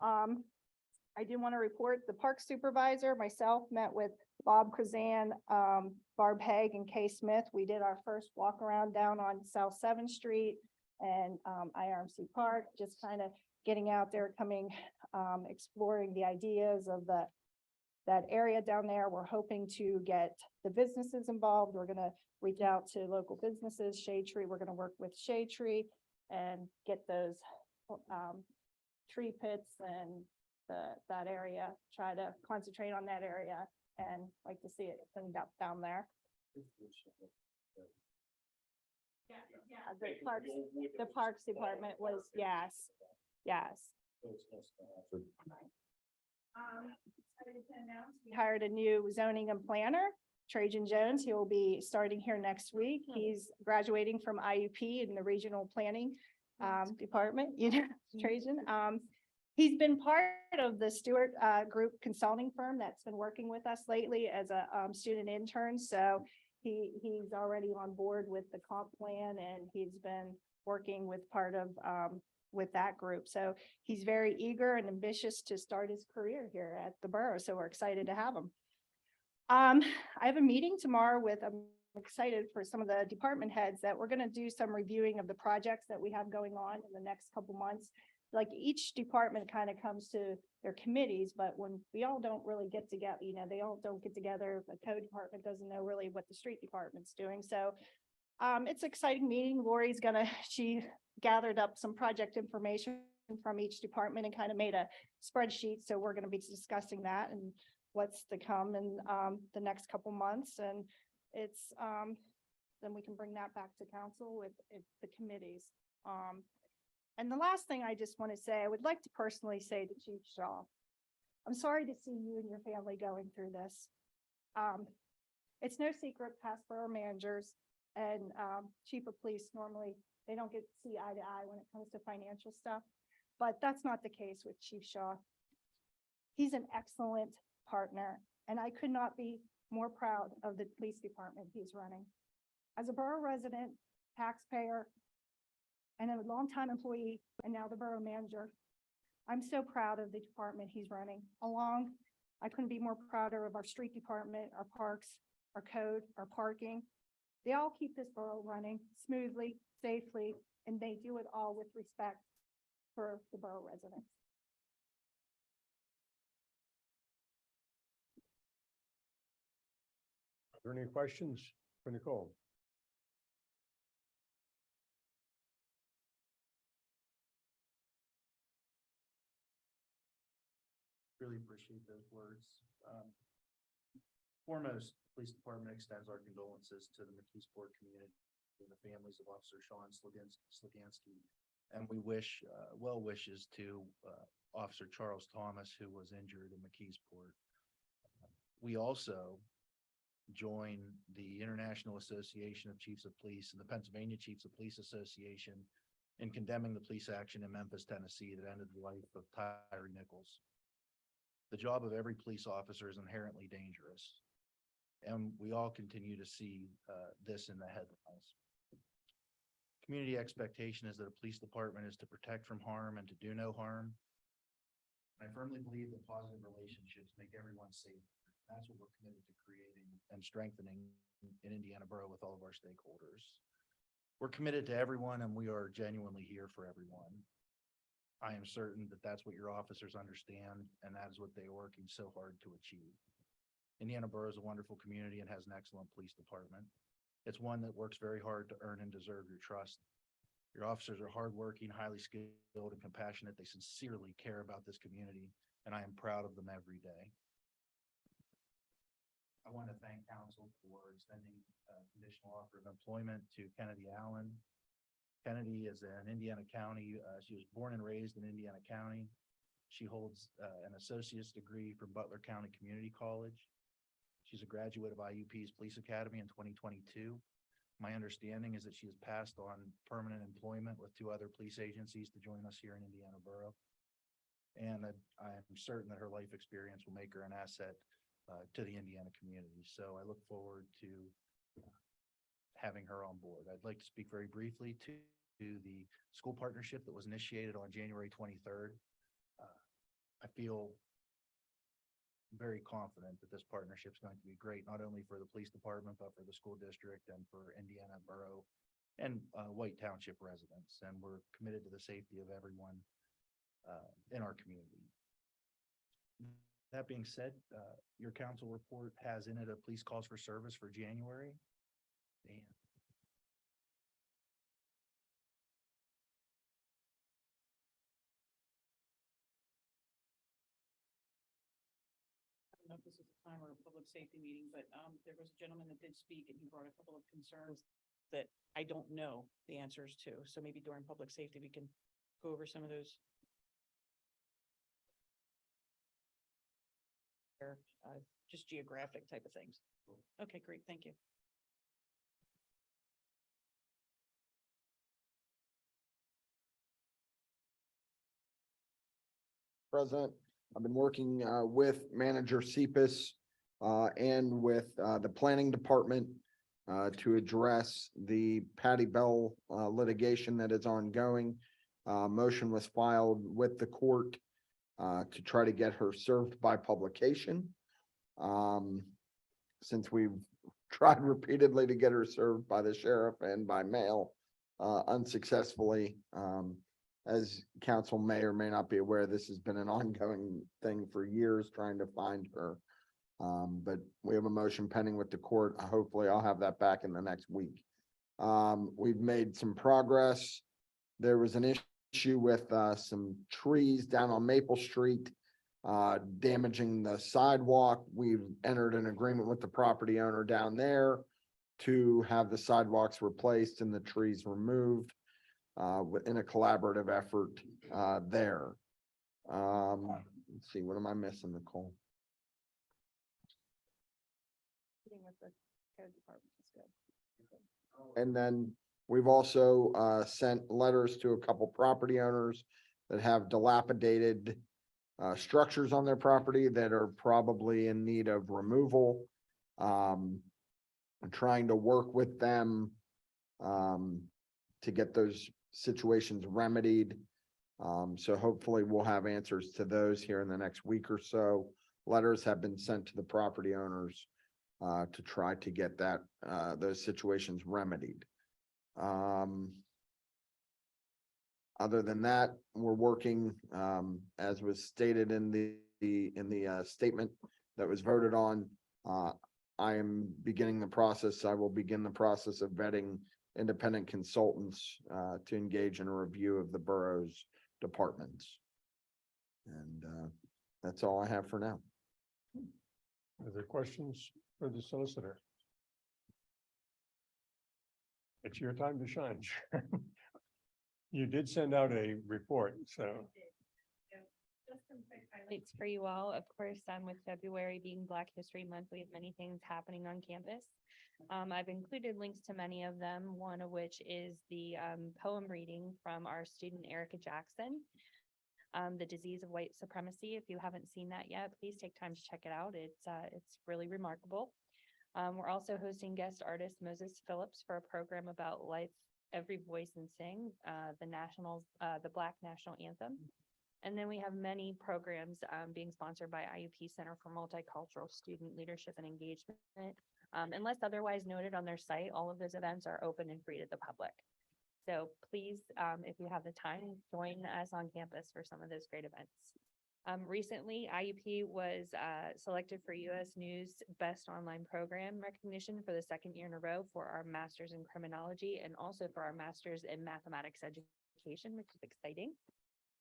I do want to report the park supervisor, myself, met with Bob Krazan, Barb Haig and Kay Smith. We did our first walk around down on South 7th Street and IRMC Park, just kind of getting out there, exploring the ideas of that area down there. We're hoping to get the businesses involved. We're going to reach out to local businesses, Shade Tree. We're going to work with Shade Tree and get those tree pits and that area, try to concentrate on that area and like to see it cleaned up down there. The Parks Department was, yes, yes. We hired a new zoning and planner, Trajan Jones. He will be starting here next week. He's graduating from IUP in the regional planning department, you know, Trajan. He's been part of the Stewart Group consulting firm that's been working with us lately as a student intern. So he's already on board with the comp plan, and he's been working with part of with that group. So he's very eager and ambitious to start his career here at the borough. So we're excited to have him. I have a meeting tomorrow with, I'm excited for some of the department heads that we're going to do some reviewing of the projects that we have going on in the next couple months. Like each department kind of comes to their committees, but when we all don't really get together, you know, they all don't get together. The code department doesn't know really what the street department's doing. So it's an exciting meeting. Lori's she gathered up some project information from each department and kind of made a spreadsheet. So we're going to be discussing that and what's to come in the next couple months. And it's, then we can bring that back to council with the committees. And the last thing I just want to say, I would like to personally say to Chief Shaw, I'm sorry to see you and your family going through this. It's no secret past borough managers and chief of police, normally they don't get to see eye to eye when it comes to financial stuff, but that's not the case with Chief Shaw. He's an excellent partner, and I could not be more proud of the police department he's running. As a borough resident, taxpayer, and a longtime employee, and now the borough manager, I'm so proud of the department he's running. I couldn't be more prouder of our street department, our parks, our code, our parking. They all keep this borough running smoothly, safely, and they do it all with respect for the borough residents. Are there any questions for Nicole? Really appreciate those words. Foremost, police department extends our condolences to the McKeesport community and the families of Officer Sean Sloganski. And we wish, well wishes to Officer Charles Thomas, who was injured in McKeesport. We also join the International Association of Chiefs of Police and the Pennsylvania Chiefs of Police Association in condemning the police action in Memphis, Tennessee that ended the life of Tyree Nichols. The job of every police officer is inherently dangerous, and we all continue to see this in the headlines. Community expectation is that a police department is to protect from harm and to do no harm. I firmly believe that positive relationships make everyone safer. That's what we're committed to creating and strengthening in Indiana Borough with all of our stakeholders. We're committed to everyone, and we are genuinely here for everyone. I am certain that that's what your officers understand, and that is what they are working so hard to achieve. Indiana Borough is a wonderful community and has an excellent police department. It's one that works very hard to earn and deserve your trust. Your officers are hardworking, highly skilled, and compassionate. They sincerely care about this community, and I am proud of them every day. I want to thank council for extending conditional offer of employment to Kennedy Allen. Kennedy is in Indiana County. She was born and raised in Indiana County. She holds an associate's degree from Butler County Community College. She's a graduate of IUP's Police Academy in 2022. My understanding is that she has passed on permanent employment with 2 other police agencies to join us here in Indiana Borough. And I'm certain that her life experience will make her an asset to the Indiana community. So I look forward to having her on board. I'd like to speak very briefly to the school partnership that was initiated on January 23rd. I feel very confident that this partnership is going to be great, not only for the police department, but for the school district and for Indiana Borough and White Township residents. And we're committed to the safety of everyone in our community. That being said, your council report has in it a police calls for service for January. Damn. I don't know if this is a time or a public safety meeting, but there was a gentleman that did speak and he brought a couple of concerns that I don't know the answers to. So maybe during public safety, we can go over some of those. Just geographic type of things. Okay, great. Thank you. President, I've been working with Manager Cephas and with the Planning Department to address the Patty Bell litigation that is ongoing. Motion was filed with the court to try to get her served by publication. Since we've tried repeatedly to get her served by the sheriff and by mail unsuccessfully. As council may or may not be aware, this has been an ongoing thing for years trying to find her. But we have a motion pending with the court. Hopefully I'll have that back in the next week. We've made some progress. There was an issue with some trees down on Maple Street damaging the sidewalk. We've entered an agreement with the property owner down there to have the sidewalks replaced and the trees removed in a collaborative effort there. Let's see, what am I missing, Nicole? And then we've also sent letters to a couple property owners that have dilapidated structures on their property that are probably in need of removal. I'm trying to work with them to get those situations remedied. So hopefully we'll have answers to those here in the next week or so. Letters have been sent to the property owners to try to get that those situations remedied. Other than that, we're working, as was stated in the statement that was voted on. I am beginning the process. I will begin the process of vetting independent consultants to engage in a review of the borough's departments. And that's all I have for now. Are there questions for the solicitor? It's your time to shine. You did send out a report, so. Just some quick highlights for you all. Of course, with February being Black History Month, we have many things happening on campus. I've included links to many of them, one of which is the poem reading from our student Erica Jackson, The Disease of White Supremacy. If you haven't seen that yet, please take time to check it out. It's really remarkable. We're also hosting guest artist Moses Phillips for a program about life, every voice and sing, the Black National Anthem. And then we have many programs being sponsored by IUP Center for Multicultural Student Leadership and Engagement. Unless otherwise noted on their site, all of those events are open and free to the public. So please, if you have the time, join us on campus for some of those great events. Recently, IUP was selected for U.S. News Best Online Program recognition for the second year in a row for our Masters in Criminology and also for our Masters in Mathematics Education, which is exciting.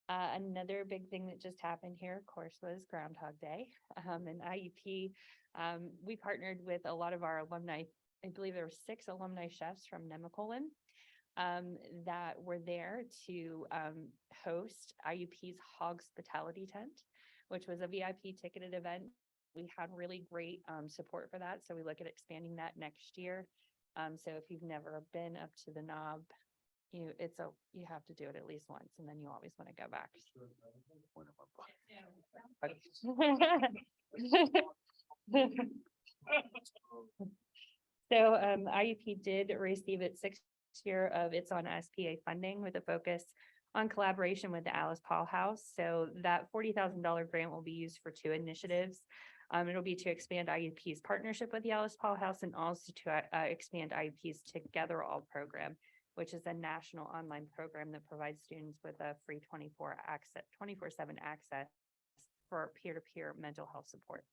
Another big thing that just happened here, of course, was Groundhog Day. And IUP, we partnered with a lot of our alumni. I believe there were 6 alumni chefs from Nemacolin that were there to host IUP's Hospitality Tent, which was a VIP ticketed event. We had really great support for that. So we look at expanding that next year. So if you've never been up to the Knob, you have to do it at least once, and then you always want to go back. So IUP did receive its 6th year of its on SPA funding with a focus on collaboration with the Alice Paul House. So that $40,000 grant will be used for 2 initiatives. It'll be to expand IUP's partnership with the Alice Paul House and also to expand IUP's Together All program, which is a national online program that provides students with a free 24/7 access for peer-to-peer mental health support.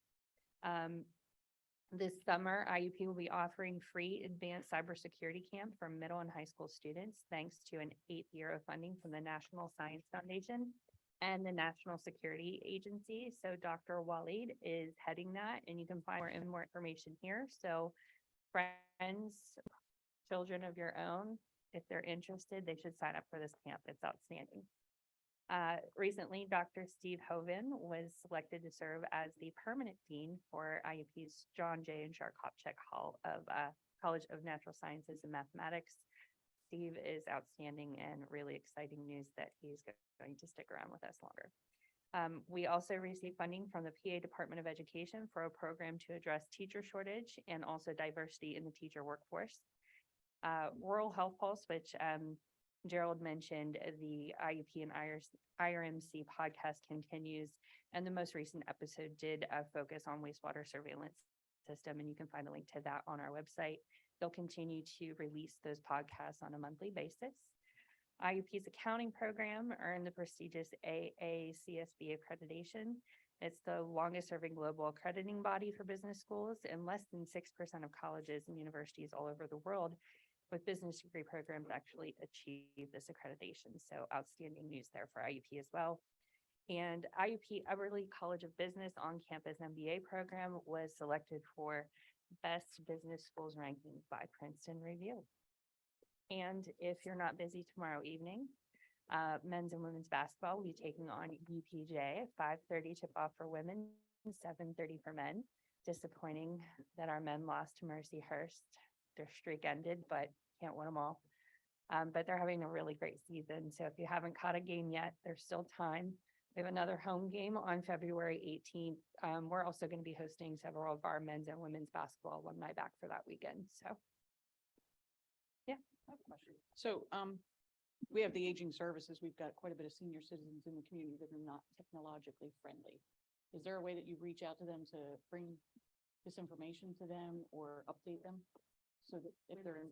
This summer, IUP will be offering free advanced cybersecurity camp for middle and high school students, thanks to an 8th year of funding from the National Science Foundation and the National Security Agency. So Dr. Waleed is heading that, and you can find more information here. So friends, children of your own. If they're interested, they should sign up for this camp. It's outstanding. Recently, Dr. Steve Hoven was selected to serve as the permanent dean for IUP's John J. and Sharkopchek Hall of College of Natural Sciences and Mathematics. Steve is outstanding and really exciting news that he's going to stick around with us longer. We also received funding from the PA Department of Education for a program to address teacher shortage and also diversity in the teacher workforce. Rural Health Pulse, which Gerald mentioned, the IUP and IRMC podcast continues, and the most recent episode did focus on wastewater surveillance system, and you can find a link to that on our website. They'll continue to release those podcasts on a monthly basis. IUP's accounting program earned the prestigious AACSB accreditation. It's the longest serving global accrediting body for business schools, and less than 6% of colleges and universities all over the world with business degree programs actually achieve this accreditation. So outstanding news there for IUP as well. And IUP Everly College of Business on-campus MBA program was selected for Best Business Schools ranking by Princeton Review. And if you're not busy tomorrow evening, men's and women's basketball will be taking on UPJ at 5:30 tip-off for women, 7:30 for men. Disappointing that our men lost to Mercyhurst. Their streak ended, but can't win them all. But they're having a really great season. So if you haven't caught a game yet, there's still time. We have another home game on February 18th. We're also going to be hosting several of our men's and women's basketball alumni back for that weekend. So, yeah. I have a question. So, we have the aging services. We've got quite a bit of senior citizens in the community that are not technologically friendly. Is there a way that you reach out to them to bring this information to them or update them? So that if they're in,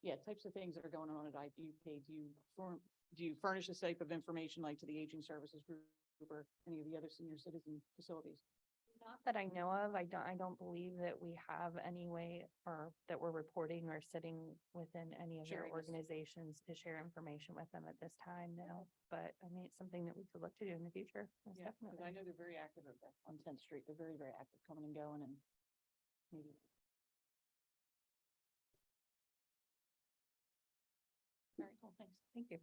yeah, types of things that are going on at IUP, do you furnish this type of information like to the aging services group or any of the other senior citizen facilities? Not that I know of. I don't believe that we have any way or that we're reporting or sitting within any of their Sharing this. organizations to share information with them at this time now. But I mean, it's something that we could look to do in the future. Most Yeah, because definitely. I know they're very active on 10th Street. They're very, very active coming and going and maybe. Very cool. Thanks. Thank you.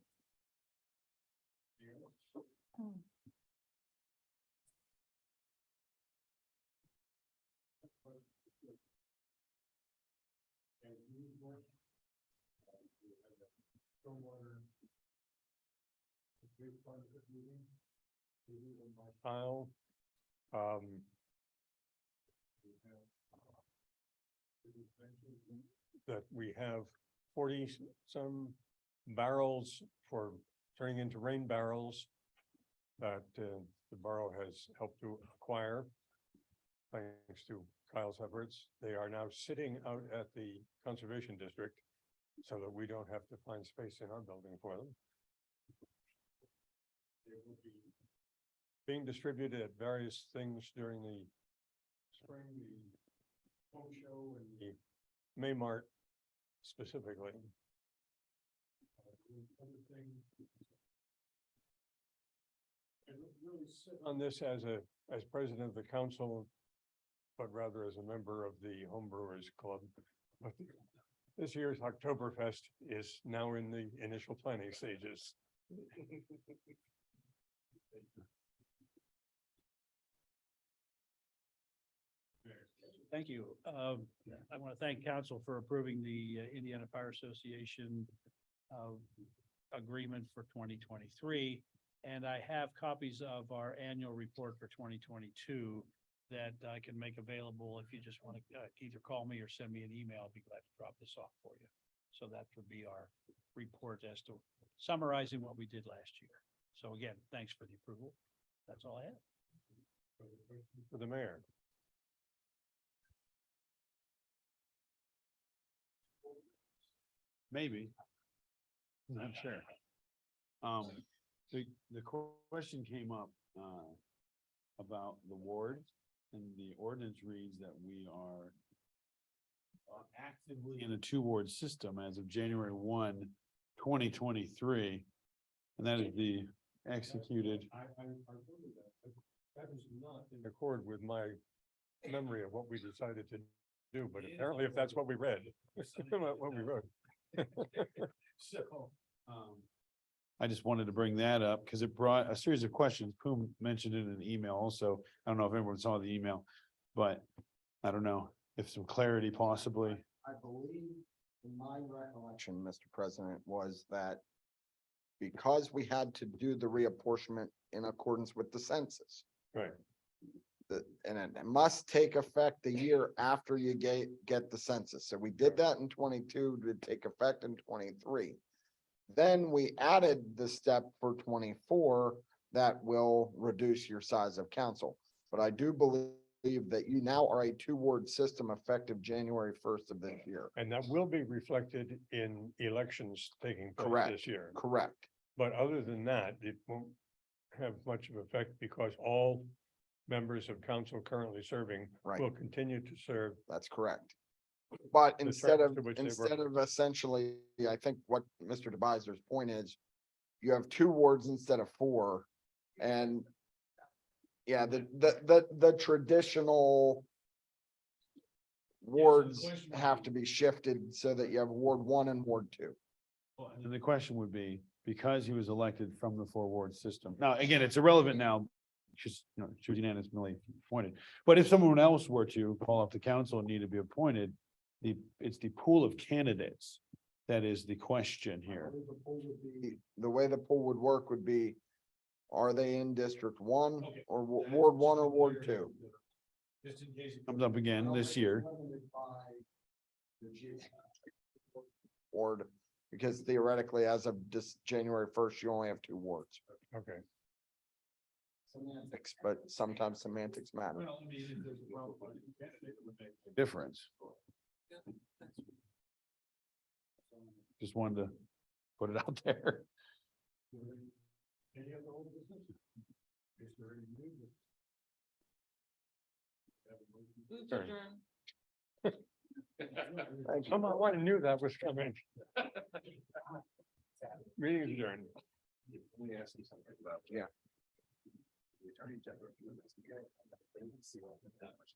File. That we have 40 some barrels for turning into rain barrels that the borough has helped to acquire. Thanks to Kyle's efforts, they are now sitting out at the conservation district so that we don't have to find space in our building for them. They will be being distributed at various things during the spring, the home show and the May Mart specifically. I don't really sit on this as president of the council, but rather as a member of the Home Brewers Club. But this year's Oktoberfest is now in the initial planning stages. Thank you. I want to thank council for approving the Indiana Fire Association agreement for 2023. And I have copies of our annual report for 2022 that I can make available if you just want to either call me or send me an email. I'll be glad to drop this off for you. So that would be our report as to summarizing what we did last year. So again, thanks for the approval. That's all I have. For the mayor. Maybe. Not sure. The question came up, about the ward, and the ordinance reads that we are actively in a two-ward system as of January 1, 2023. And that is the executed. That is not in accord with my memory of what we decided to do, but apparently if that's what we read, what we wrote. So, I just wanted to bring that up because it brought a series of questions. Poom mentioned it in an email also. I don't know if everyone saw the email, but I don't know if some clarity possibly. I believe in my recollection, Mr. President, was that because we had to do the reapportionment in accordance with the census. Right. And it must take effect the year after you get the census. So we did that in 22 to take effect in 23. Then we added the step for 24 that will reduce your size of council. But I do believe that you now are a two-ward system effective January 1st of this year. And that will be reflected in elections taking place Correct. this year. Correct. But other than that, it won't have much of effect because all members of council currently serving Right. will continue to serve. That's correct. But The instead terms of, to which they were- instead of essentially, I think what Mr. DeBeiser's point is, you have two wards instead of four. And yeah, the traditional wards have to be shifted so that you have Ward 1 and Ward 2. And the question would be, because he was elected from the four ward system. Now, again, it's irrelevant now. Because, you know, she was unanimously appointed. But if someone else were to call up the council and need to be appointed, it's the pool of candidates. That is the question here. The way the poll would work would be, are they in District 1 or Ward 1 or Ward 2? just in case. Comes up again this year. Ward, because theoretically, as of this January 1st, you only have two wards. Okay. Semantics, but sometimes semantics matter. Well, I mean, if there's a qualified candidate, it would make a Difference. Just wanted to put it out there. Any other old business? Is there any new business? Move to adjourn. Somehow I knew that was coming. Meeting adjourned. Let me ask you something about. Yeah. The attorney general. See what that much.